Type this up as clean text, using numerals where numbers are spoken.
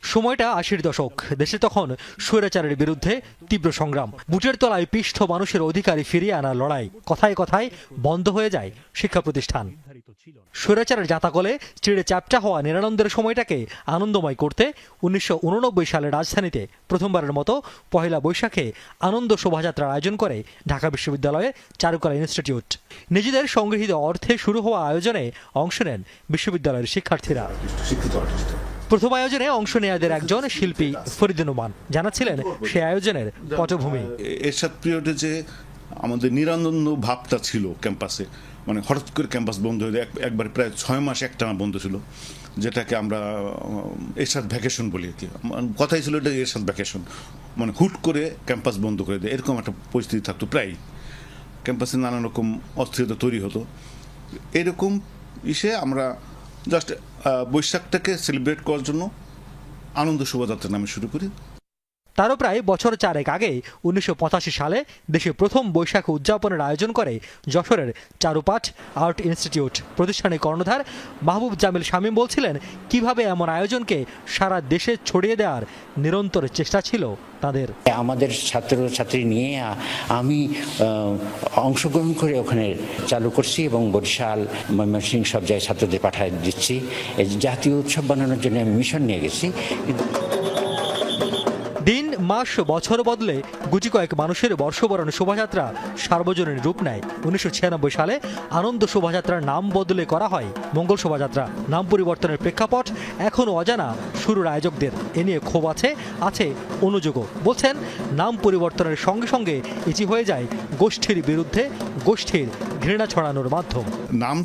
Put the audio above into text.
সময়টা ৮০-র দশক। দেশে তখন স্বৈরাচারের বিরুদ্ধে তীব্র সংগ্রাম। বুটের তলায় পিষ্ঠ মানুষের অধিকারই ফিরিয়ে আনার লড়াই। কথায় কথায় বন্ধ হয়ে যায় শিক্ষা প্রতিষ্ঠান। স্বৈরাচারের জাতাকলে চিড়ে চ্যাপ্টা হওয়া নিরানন্দের সময়টাকে আনন্দময় করতে ১৯৮৯ সালে রাজধানীতে প্রথমবারের মতো পহেলা বৈশাখে আনন্দ শোভাযাত্রার আয়োজন করে ঢাকা বিশ্ববিদ্যালয়ের চারুকলা ইনস্টিটিউট। নিজেদের সংগৃহীত অর্থে শুরু হওয়া আয়োজনে অংশ নেন বিশ্ববিদ্যালয়ের শিক্ষার্থীরা। প্রথম আয়োজনে অংশ নেয়াদের একজন শিল্পী ফরিদুর রহমান জানাচ্ছিলেন সে আয়োজনের পটভূমি। এরশাদ পিরিয়ডে যে আমাদের নিরানন্দ ভাবটা ছিল ক্যাম্পাসে, মানে হঠাৎ করে ক্যাম্পাস বন্ধ হয়ে যায়, একবার প্রায় ৬ মাস একটানা বন্ধ ছিল, যেটাকে আমরা এরশাদ ভ্যাকেশন বলি আর কি। কথাই ছিল এটা এরশাদ ভ্যাকেশন, মানে হুট করে ক্যাম্পাস বন্ধ করে দেয়, এরকম একটা পরিস্থিতি থাকতো। প্রায় ক্যাম্পাসে নানা রকম অস্থিরতা তৈরি হতো। এরকম আমরা জাস্ট বৈশাখটাকে সেলিব্রেট করার জন্য আনন্দ শোভাযাত্রা নামে শুরু করি। তারও প্রায় বছর চারেক আগে ১৯৮৫ সালে দেশে প্রথম বৈশাখ উদযাপনের আয়োজন করে যশোরের চারুপাঠ আর্ট ইনস্টিটিউট। প্রতিষ্ঠানের কর্ণধার মাহবুব জামিল শামীম বলছিলেন কিভাবে এমন আয়োজনকে সারা দেশে ছড়িয়ে দেওয়ার নিরন্তর চেষ্টা ছিল তাদের। আমাদের ছাত্রছাত্রী নিয়ে আমি অংশগ্রহণ করে ওখানে চালু করছি এবং বরিশাল, ময়মনসিংহ সব জায়গায় ছাত্রদের পাঠায় দিচ্ছি। এই জাতীয় উৎসব বানানোর জন্য আমি মিশন নিয়ে গেছি। দিন, মাস, বছর বদলে গুটি কয়েক মানুষের বর্ষবরণ শোভাযাত্রা সার্বজনীন রূপ নেয়। ১৯৯৬ সালে আনন্দ শোভাযাত্রার নাম বদলে করা হয় মঙ্গল শোভাযাত্রা। নাম পরিবর্তনের প্রেক্ষাপট এখনও অজানা শুরুর আয়োজকদের। এ নিয়ে ক্ষোভ আছে অনুযোগও। বলছেন নাম পরিবর্তনের সঙ্গে সঙ্গে এটি হয়ে যায় গোষ্ঠীর বিরুদ্ধে গোষ্ঠীর ঘৃণা ছড়ানোর মাধ্যম। নাম